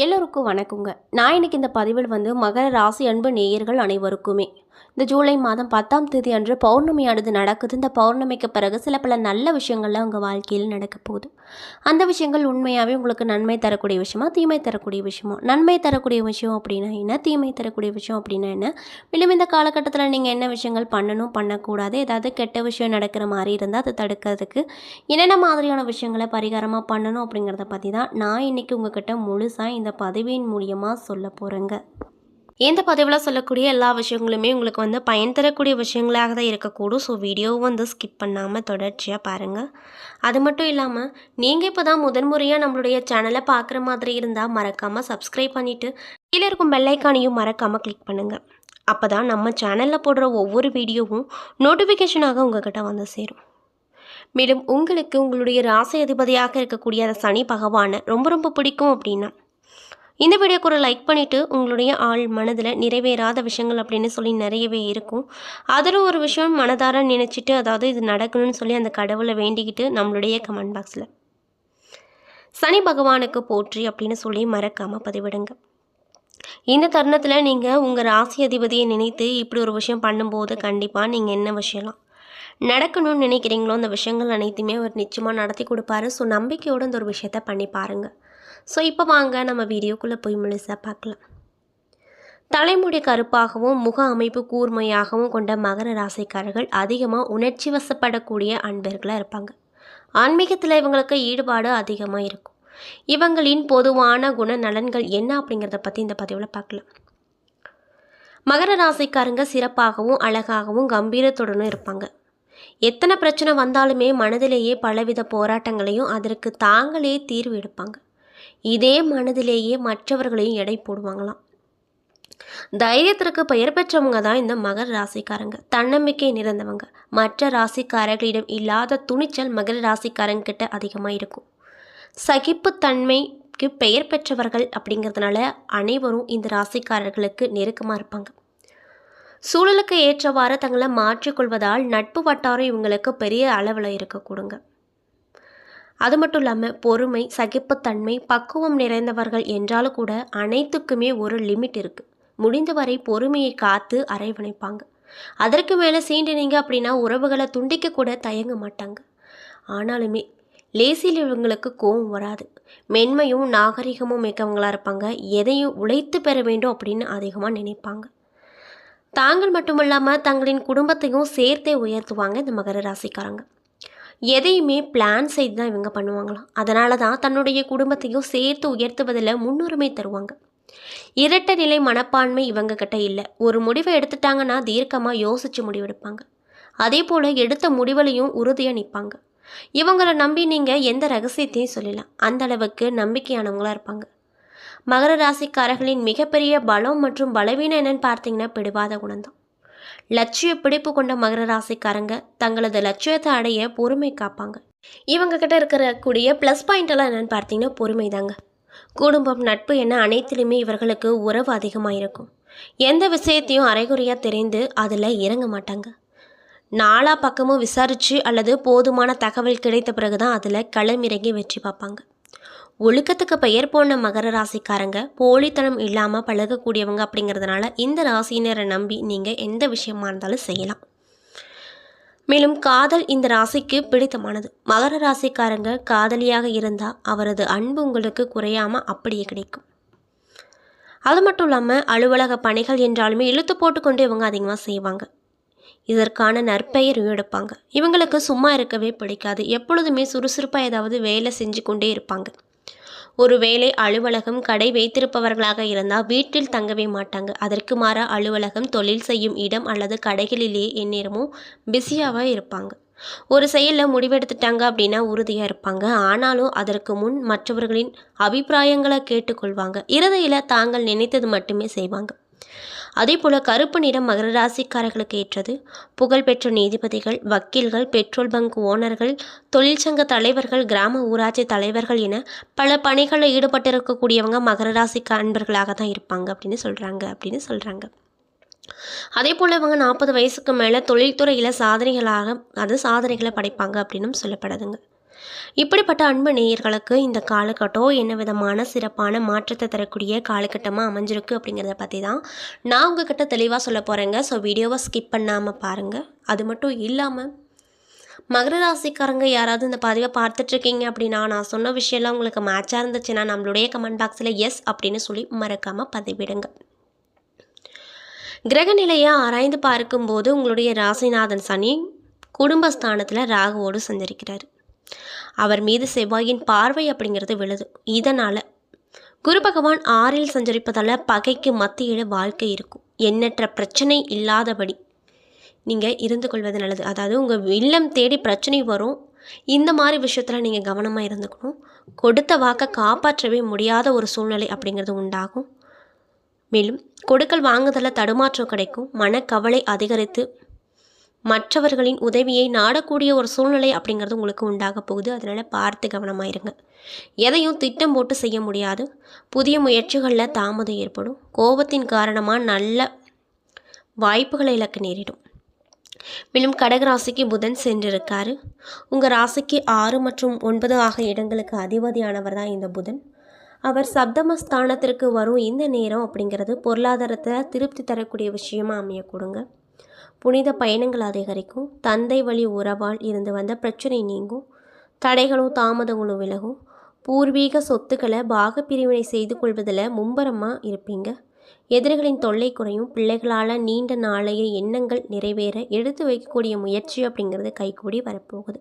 எல்லோருக்கும் வணக்கங்க. நான் இன்னைக்கு இந்த பதிவில் மகர ராசி அன்பு நேயர்கள் அனைவருக்குமே இந்த ஜூலை மாதம் 10ஆம் தேதி அன்று பௌர்ணமியானது நடக்குது. இந்த பௌர்ணமிக்கு பிறகு சில பல நல்ல விஷயங்கள்லாம் உங்கள் வாழ்க்கையில் நடக்க போகுது. அந்த விஷயங்கள் உண்மையாகவே உங்களுக்கு நன்மை தரக்கூடிய விஷயமா, தீமை தரக்கூடிய விஷயமா? நன்மை தரக்கூடிய விஷயம் அப்படின்னா என்ன, தீமை தரக்கூடிய விஷயம் அப்படின்னா என்ன, மேலும் இந்த காலகட்டத்தில் நீங்கள் என்ன விஷயங்கள் பண்ணணும் பண்ணக்கூடாது, ஏதாவது கெட்ட விஷயம் நடக்கிற மாதிரி இருந்தால் அதை தடுக்கிறதுக்கு என்னென்ன மாதிரியான விஷயங்களை பரிகாரமாக பண்ணணும் அப்படிங்கிறத பற்றி தான் நான் இன்றைக்கி உங்ககிட்ட முழுசாக இந்த பதிவின் மூலியமாக சொல்ல போகிறேங்க. இந்த பதிவில் சொல்லக்கூடிய எல்லா விஷயங்களுமே உங்களுக்கு பயன் தரக்கூடிய விஷயங்களாக தான் இருக்கக்கூடும். ஸோ வீடியோவை ஸ்கிப் பண்ணாமல் தொடர்ச்சியாக பாருங்கள். அது மட்டும் இல்லாமல் நீங்கள் இப்போ தான் முதன்முறையாக நம்மளுடைய சேனலை பார்க்குற மாதிரி இருந்தால் மறக்காமல் சப்ஸ்கிரைப் பண்ணிவிட்டு கீழே இருக்கும் பெல்லைக்கானையும் மறக்காமல் கிளிக் பண்ணுங்கள். அப்போ தான் நம்ம சேனலில் போடுற ஒவ்வொரு வீடியோவும் நோட்டிஃபிகேஷனாக உங்கள்கிட்ட சேரும். மேலும் உங்களுக்கு உங்களுடைய ராசி அதிபதியாக இருக்கக்கூடிய அந்த சனி பகவானை ரொம்ப ரொம்ப பிடிக்கும் அப்படின்னா இந்த வீடியோக்கு ஒரு லைக் பண்ணிவிட்டு உங்களுடைய ஆள் மனதில் நிறைவேறாத விஷயங்கள் அப்படின்னு சொல்லி நிறையவே இருக்கும். அதில் ஒரு விஷயம் மனதார நினச்சிட்டு, அதாவது இது நடக்கணும்னு சொல்லி அந்த கடவுளை வேண்டிக்கிட்டு நம்மளுடைய கமெண்ட் பாக்ஸில் சனி பகவானுக்கு போற்றி அப்படின்னு சொல்லி மறக்காமல் பதிவிடுங்க. இந்த தருணத்தில் நீங்கள் உங்கள் ராசி அதிபதியை நினைத்து இப்படி ஒரு விஷயம் பண்ணும்போது கண்டிப்பாக நீங்கள் என்ன விஷயம்லாம் நடக்கணும்னு நினைக்கிறீங்களோ அந்த விஷயங்கள் அனைத்துமே அவர் நிச்சயமாக நடத்தி கொடுப்பாரு. ஸோ நம்பிக்கையோடு இந்த ஒரு விஷயத்த பண்ணி பாருங்கள். ஸோ இப்போ வாங்க நம்ம வீடியோக்குள்ளே போய் முழுசாக பார்க்கலாம். தலைமுடி கருப்பாகவும் முக அமைப்பு கூர்மையாகவும் கொண்ட மகர ராசிக்காரர்கள் அதிகமாக உணர்ச்சி வசப்படக்கூடிய அன்பர்களாக இருப்பாங்க. ஆன்மீகத்தில் இவங்களுக்கு ஈடுபாடு அதிகமாக இருக்கும். இவங்களின் பொதுவான குண நலன்கள் என்ன அப்படிங்கிறத பற்றி இந்த பதிவில் பார்க்கலாம். மகர ராசிக்காரங்க சிறப்பாகவும் அழகாகவும் கம்பீரத்துடனும் இருப்பாங்க. எத்தனை பிரச்சனை வந்தாலுமே மனதிலேயே பலவித போராட்டங்களையும் அதற்கு தாங்களே தீர்வு எடுப்பாங்க. இதே மனதிலேயே மற்றவர்களையும் எடை போடுவாங்களாம். தைரியத்திற்கு பெயர் பெற்றவங்க தான் இந்த மகர ராசிக்காரங்க. தன்னம்பிக்கை நிறைந்தவங்க. மற்ற ராசிக்காரர்களிடம் இல்லாத துணிச்சல் மகர ராசிக்காரங்க கிட்ட அதிகமாக இருக்கும். சகிப்புத்தன்மைக்கு பெயர் பெற்றவர்கள் அப்படிங்கிறதுனால அனைவரும் இந்த ராசிக்காரர்களுக்கு நெருக்கமாக இருப்பாங்க. சூழலுக்கு ஏற்றவாறு தங்களை மாற்றிக்கொள்வதால் நட்பு வட்டாரம் இவங்களுக்கு பெரிய அளவில் இருக்கக்கூடுங்க. அது மட்டும் இல்லாமல் பொறுமை, சகிப்புத்தன்மை, பக்குவம் நிறைந்தவர்கள் என்றாலும் கூட அனைத்துக்குமே ஒரு லிமிட் இருக்குது. முடிந்தவரை பொறுமையை காத்து அரவணைப்பாங்க. அதற்கு மேலே சீண்டினீங்க அப்படின்னா உறவுகளை துண்டிக்க கூட தயங்க மாட்டாங்க. ஆனாலுமே லேசில் இவங்களுக்கு கோபம் வராது. மென்மையும் நாகரிகமும் மிக்கவங்களாக இருப்பாங்க. எதையும் உழைத்து பெற வேண்டும் அப்படின்னு அதிகமாக நினைப்பாங்க. தாங்கள் மட்டுமில்லாமல் தங்களின் குடும்பத்தையும் சேர்த்தே உயர்த்துவாங்க இந்த மகர ராசிக்காரங்க. எதையுமே பிளான் செய்து தான் இவங்க பண்ணுவாங்களாம். அதனால தான் தன்னுடைய குடும்பத்தையும் சேர்த்து உயர்த்துவதில் முன்னுரிமை தருவாங்க. இரட்டை நிலை மனப்பான்மை இவங்க கிட்ட இல்லை. ஒரு முடிவை எடுத்துட்டாங்கன்னா தீர்க்கமாக யோசித்து முடிவெடுப்பாங்க. அதே போல் எடுத்த முடிவுலையும் உறுதியாக நிற்பாங்க. இவங்களை நம்பி நீங்கள் எந்த ரகசியத்தையும் சொல்லலாம். அந்த அளவுக்கு நம்பிக்கையானவங்களாக இருப்பாங்க. மகர ராசிக்காரர்களின் மிகப்பெரிய பலம் மற்றும் பலவீனம் என்னன்னு பார்த்தீங்கன்னா பிடிவாத குணம்தான். லட்சிய பிடிப்பு கொண்ட மகர ராசிக்காரங்க தங்களது லட்சியத்தை அடைய பொறுமை காப்பாங்க. இவங்க கிட்ட இருக்கக்கூடிய ப்ளஸ் பாயிண்ட் எல்லாம் என்னன்னு பார்த்தீங்கன்னா பொறுமை தாங்க. குடும்பம், நட்பு என அனைத்திலுமே இவர்களுக்கு உறவு அதிகமாக இருக்கும். எந்த விஷயத்தையும் அரைகுறையாக தெரிந்து அதில் இறங்க மாட்டாங்க. நாலா பக்கமும் விசாரித்து அல்லது போதுமான தகவல் கிடைத்த பிறகுதான் அதில் களமிறங்கி வெற்றி பார்ப்பாங்க. ஒழுக்கத்துக்கு பெயர் போன மகர ராசிக்காரங்க போலித்தனம் இல்லாமல் பழகக்கூடியவங்க அப்படிங்கிறதுனால இந்த ராசியினரை நம்பி நீங்கள் எந்த விஷயமா இருந்தாலும் செய்யலாம். மேலும் காதல் இந்த ராசிக்கு பிடித்தமானது. மகர ராசிக்காரங்க காதலியாக இருந்தால் அவரது அன்பு உங்களுக்கு குறையாமல் அப்படியே கிடைக்கும். அது மட்டும் இல்லாமல் அலுவலக பணிகள் என்றாலுமே இழுத்து போட்டுக்கொண்டு இவங்க அதிகமாக செய்வாங்க. இதற்கான நற்பெயர் எடுப்பாங்க. இவங்களுக்கு சும்மா இருக்கவே பிடிக்காது. எப்பொழுதுமே சுறுசுறுப்பாக ஏதாவது வேலை செஞ்சு கொண்டே இருப்பாங்க. ஒரு வேளை அலுவலகம், கடை வைத்திருப்பவர்களாக இருந்தால் வீட்டில் தங்கவே மாட்டாங்க. அதற்கு மாற அலுவலகம், தொழில் செய்யும் இடம் அல்லது கடைகளிலேயே எந்நேரமும் பிஸியாக இருப்பாங்க. ஒரு செயலில் முடிவெடுத்துட்டாங்க அப்படின்னா உறுதியாக இருப்பாங்க. ஆனாலும் அதற்கு முன் மற்றவர்களின் அபிப்பிராயங்களை கேட்டுக்கொள்வாங்க. இறுதியில் தாங்கள் நினைத்தது மட்டுமே செய்வாங்க. அதே போல் கருப்பு நிறம் மகர ராசிக்காரர்களுக்கு ஏற்றது. புகழ்பெற்ற நீதிபதிகள், வக்கீல்கள், பெட்ரோல் பங்க் ஓனர்கள், தொழிற்சங்க தலைவர்கள், கிராம ஊராட்சி தலைவர்கள் என பல பணிகளில் ஈடுபட்டிருக்கக்கூடியவங்க மகர ராசி அன்பர்களாக தான் இருப்பாங்க அப்படின்னு சொல்கிறாங்க. அதே போல் இவங்க 40 வயசுக்கு மேலே தொழில்துறையில் சாதனைகளை படைப்பாங்க அப்படின்னும் சொல்லப்படுதுங்க. இப்படிப்பட்ட அன்பு நேயர்களுக்கு இந்த காலகட்டம் என்ன விதமான சிறப்பான மாற்றத்தை தரக்கூடிய காலகட்டமாக அமைஞ்சிருக்கு அப்படிங்கிறத பற்றி தான் நான் உங்ககிட்ட தெளிவாக சொல்ல போகிறேங்க. ஸோ வீடியோவை ஸ்கிப் பண்ணாமல் பாருங்கள். அது மட்டும் இல்லாமல் மகர ராசிக்காரங்க யாராவது இந்த பதிவை பார்த்துட்ருக்கீங்க அப்படின்னா, நான் சொன்ன விஷயம்லாம் உங்களுக்கு மேட்சாக இருந்துச்சுன்னா நம்மளுடைய கமெண்ட் பாக்ஸில் எஸ் அப்படின்னு சொல்லி மறக்காமல் பதிவிடுங்க. கிரகநிலையை ஆராய்ந்து பார்க்கும்போது உங்களுடைய ராசிநாதன் சனி குடும்பஸ்தானத்தில் ராகுவோடு சஞ்சரிக்கிறார். அவர் மீது செவ்வாயின் பார்வை அப்படிங்கிறது விழுது. இதனால் குரு பகவான் 6இல் சஞ்சரிப்பதால் பகைக்கு மத்தியில் வாழ்க்கை இருக்கும். எண்ணற்ற பிரச்சனை இல்லாதபடி நீங்கள் இருந்து கொள்வது நல்லது. அதாவது உங்கள் இல்லம் தேடி பிரச்சனை வரும். இந்த மாதிரி விஷயத்தில் நீங்கள் கவனமாக இருந்துக்கணும். கொடுத்த வாக்கை காப்பாற்றவே முடியாத ஒரு சூழ்நிலை அப்படிங்கிறது உண்டாகும். மேலும் கொடுக்கல் வாங்குதலில் தடுமாற்றம் கிடைக்கும். மனக்கவலை அதிகரித்து மற்றவர்களின் உதவியை நாடக்கூடிய ஒரு சூழ்நிலை அப்படிங்கிறது உங்களுக்கு உண்டாக போகுது. அதனால் பார்த்து கவனமாக இருங்க. எதையும் திட்டம் போட்டு செய்ய முடியாது. புதிய முயற்சிகளில் தாமதம் ஏற்படும். கோபத்தின் காரணமாக நல்ல வாய்ப்புகளை இழக்க நேரிடும். மேலும் கடகராசிக்கு புதன் சென்றிருக்காரு. உங்கள் ராசிக்கு 6 மற்றும் 9 ஆகிய இடங்களுக்கு அதிபதியானவர் தான் இந்த புதன். அவர் சப்தமஸ்தானத்திற்கு வரும் இந்த நேரம் அப்படிங்கிறது பொருளாதாரத்தை திருப்தி தரக்கூடிய விஷயமாக அமையக்கூடுங்க. புனித பயணங்கள் அதிகரிக்கும். தந்தை வழி உறவால் இருந்து வந்த பிரச்சனை நீங்கும். தடைகளும் தாமதங்களும் விலகும். பூர்வீக சொத்துக்களை பாகப்பிரிவினை செய்து கொள்வதில் மும்பரமாக இருப்பீங்க. எதிரிகளின் தொல்லை குறையும். பிள்ளைகளால் நீண்ட நாளைய எண்ணங்கள் நிறைவேற எடுத்து வைக்கக்கூடிய முயற்சி அப்படிங்கிறது கைகூடி வரப்போகுது.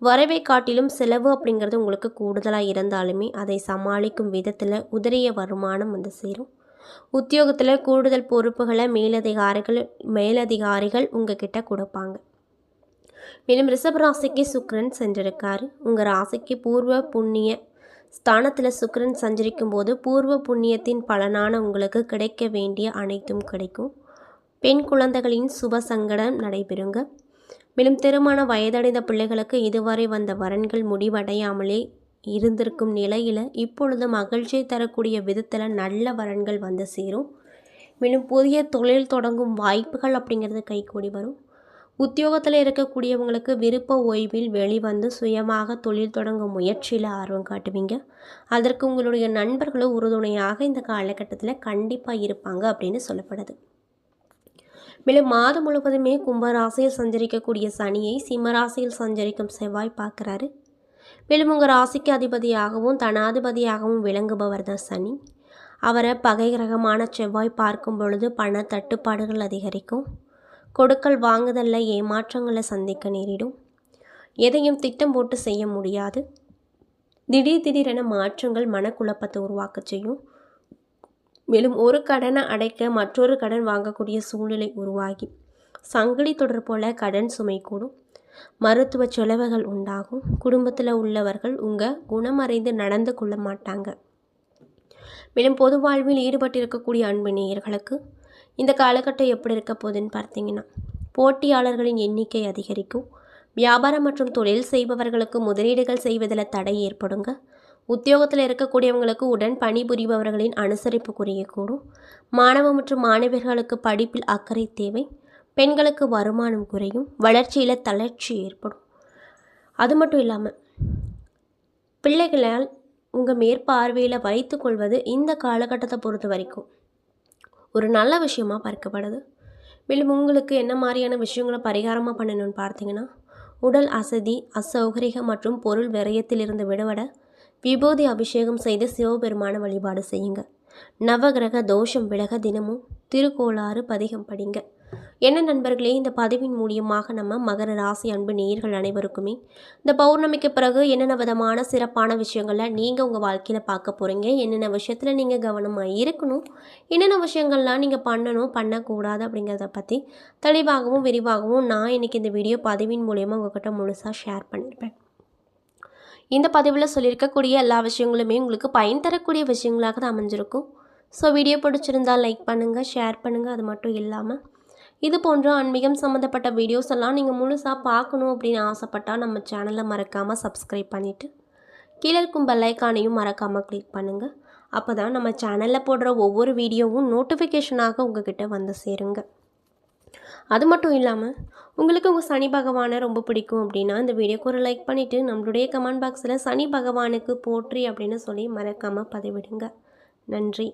வரவை காட்டிலும் செலவு அப்படிங்கிறது உங்களுக்கு கூடுதலாக இருந்தாலுமே அதை சமாளிக்கும் விதத்தில் உதறிய வருமானம் வந்து சேரும். உத்தியோகத்தில் கூடுதல் பொறுப்புகளை மேலதிகாரிகள் உங்ககிட்ட கொடுப்பாங்க. மேலும் ரிஷபராசிக்கு சுக்கிரன் சென்றிருக்காரு. உங்கள் ராசிக்கு பூர்வ புண்ணிய ஸ்தானத்தில் சுக்கிரன் சஞ்சரிக்கும் போது பூர்வ புண்ணியத்தின் பலனான உங்களுக்கு கிடைக்க வேண்டிய அனைத்தும் கிடைக்கும். பெண் குழந்தைகளின் சுப சங்கடம் நடைபெறுங்க. மேலும் திருமண வயதடைந்த பிள்ளைகளுக்கு இதுவரை வந்த வரன்கள் முடிவடையாமலே இருந்திருக்கும் நிலையில் இப்பொழுது மகிழ்ச்சியை தரக்கூடிய விதத்தில் நல்ல வரன்கள் வந்து சேரும். மேலும் புதிய தொழில் தொடங்கும் வாய்ப்புகள் அப்படிங்கிறது கைகூடி வரும். உத்தியோகத்தில் இருக்கக்கூடியவங்களுக்கு விருப்ப ஓய்வில் வெளிவந்து சுயமாக தொழில் தொடங்கும் முயற்சியில் ஆர்வம் காட்டுவீங்க. அதற்கு உங்களுடைய நண்பர்களும் உறுதுணையாக இந்த காலகட்டத்தில் கண்டிப்பாக இருப்பாங்க அப்படின்னு சொல்லப்படுது. மேலும் மாதம் முழுவதுமே கும்பராசியில் சஞ்சரிக்கக்கூடிய சனியை சிம்மராசியில் சஞ்சரிக்கும் செவ்வாய் பார்க்குறாரு. மேலும் உங்கள் ராசிக்கு அதிபதியாகவும் தனாதிபதியாகவும் விளங்குபவர் தான் சனி. அவரை பகை கிரகமான செவ்வாய் பார்க்கும் பொழுது பண தட்டுப்பாடுகள் அதிகரிக்கும். கொடுக்கல் வாங்குதலில் ஏமாற்றங்களை சந்திக்க நேரிடும். எதையும் திட்டம் போட்டு செய்ய முடியாது. திடீரென மாற்றங்கள் மனக்குழப்பத்தை உருவாக்க செய்யும். மேலும் ஒரு கடனை அடைக்க மற்றொரு கடன் வாங்கக்கூடிய சூழ்நிலை உருவாகி சங்கிலி தொடர் போல கடன் சுமை கூடும். மருத்துவ செலவுகள் உண்டாகும். குடும்பத்தில் உள்ளவர்கள் உங்கள் குணமறிந்து நடந்து கொள்ள மாட்டாங்க. மேலும் பொது வாழ்வில் ஈடுபட்டிருக்கக்கூடிய அன்பு நேயர்களுக்கு இந்த காலகட்டம் எப்படி இருக்க போகுதுன்னு பார்த்தீங்கன்னா, போட்டியாளர்களின் எண்ணிக்கை அதிகரிக்கும். வியாபாரம் மற்றும் தொழில் செய்பவர்களுக்கு முதலீடுகள் செய்வதில் தடை ஏற்படுங்க. உத்தியோகத்தில் இருக்கக்கூடியவங்களுக்கு உடன் பணிபுரிபவர்களின் அனுசரிப்பு குறையக்கூடும். மாணவ மற்றும் மாணவர்களுக்கு படிப்பில் அக்கறை தேவை. பெண்களுக்கு வருமானம் குறையும். வளர்ச்சியில் தளர்ச்சி ஏற்படும். அது மட்டும் இல்லாமல் பிள்ளைகளால் உங்கள் மேற்பார்வையில் வைத்து கொள்வது இந்த காலகட்டத்தை பொறுத்த வரைக்கும் ஒரு நல்ல விஷயமாக பார்க்கப்படுது. மேலும் உங்களுக்கு என்ன மாதிரியான விஷயங்களை பரிகாரமாக பண்ணணும்னு பார்த்தீங்கன்னா, உடல் அசதி, அசௌகரியம் மற்றும் பொருள் விரயத்திலிருந்து விடுபட விபூதி அபிஷேகம் செய்து சிவபெருமான வழிபாடு செய்யுங்க. நவகிரக தோஷம் விலக தினமும் திருக்கோளாறு பதிகம் படிங்க. என்ன நண்பர்களே, இந்த பதிவின் மூலியமாக நம்ம மகர ராசி அன்பு நேயர்கள் அனைவருக்குமே இந்த பௌர்ணமிக்கு பிறகு என்னென்ன விதமான சிறப்பான விஷயங்களை நீங்கள் உங்கள் வாழ்க்கையில் பார்க்க போகிறீங்க, என்னென்ன விஷயத்தில் நீங்கள் கவனமாக இருக்கணும், என்னென்ன விஷயங்கள்லாம் நீங்கள் பண்ணணும் பண்ணக்கூடாது அப்படிங்கிறத பற்றி தெளிவாகவும் விரிவாகவும் நான் இன்றைக்கி இந்த வீடியோ பதிவின் மூலியமாக உங்கள்கிட்ட முழுசாக ஷேர் பண்ணியிருப்பேன். இந்த பதிவில் சொல்லியிருக்கக்கூடிய எல்லா விஷயங்களுமே உங்களுக்கு பயன் தரக்கூடிய விஷயங்களாக தான் அமைஞ்சிருக்கும். ஸோ வீடியோ பிடிச்சிருந்தால் லைக் பண்ணுங்கள், ஷேர் பண்ணுங்கள். அது மட்டும் இல்லாமல் இது போன்ற ஆன்மீகம் சம்மந்தப்பட்ட வீடியோஸ் எல்லாம் நீங்கள் முழுசாக பார்க்கணும் அப்படின்னு ஆசைப்பட்டால் நம்ம சேனலை மறக்காமல் சப்ஸ்கிரைப் பண்ணிவிட்டு கீழே இருக்கும் பெல் ஐக்கானையும் மறக்காமல் கிளிக் பண்ணுங்கள். அப்போ தான் நம்ம சேனலில் போடுற ஒவ்வொரு வீடியோவும் நோட்டிஃபிகேஷனாக உங்ககிட்ட வந்து சேருங்க. அது மட்டும் இல்லாமல் உங்களுக்கு உங்கள் சனி பகவானை ரொம்ப பிடிக்கும் அப்படின்னா இந்த வீடியோக்கு ஒரு லைக் பண்ணிவிட்டு நம்மளுடைய கமெண்ட் பாக்ஸில் சனி பகவானுக்கு போற்றி அப்படின்னு சொல்லி மறக்காமல் பதிவிடுங்க. நன்றி.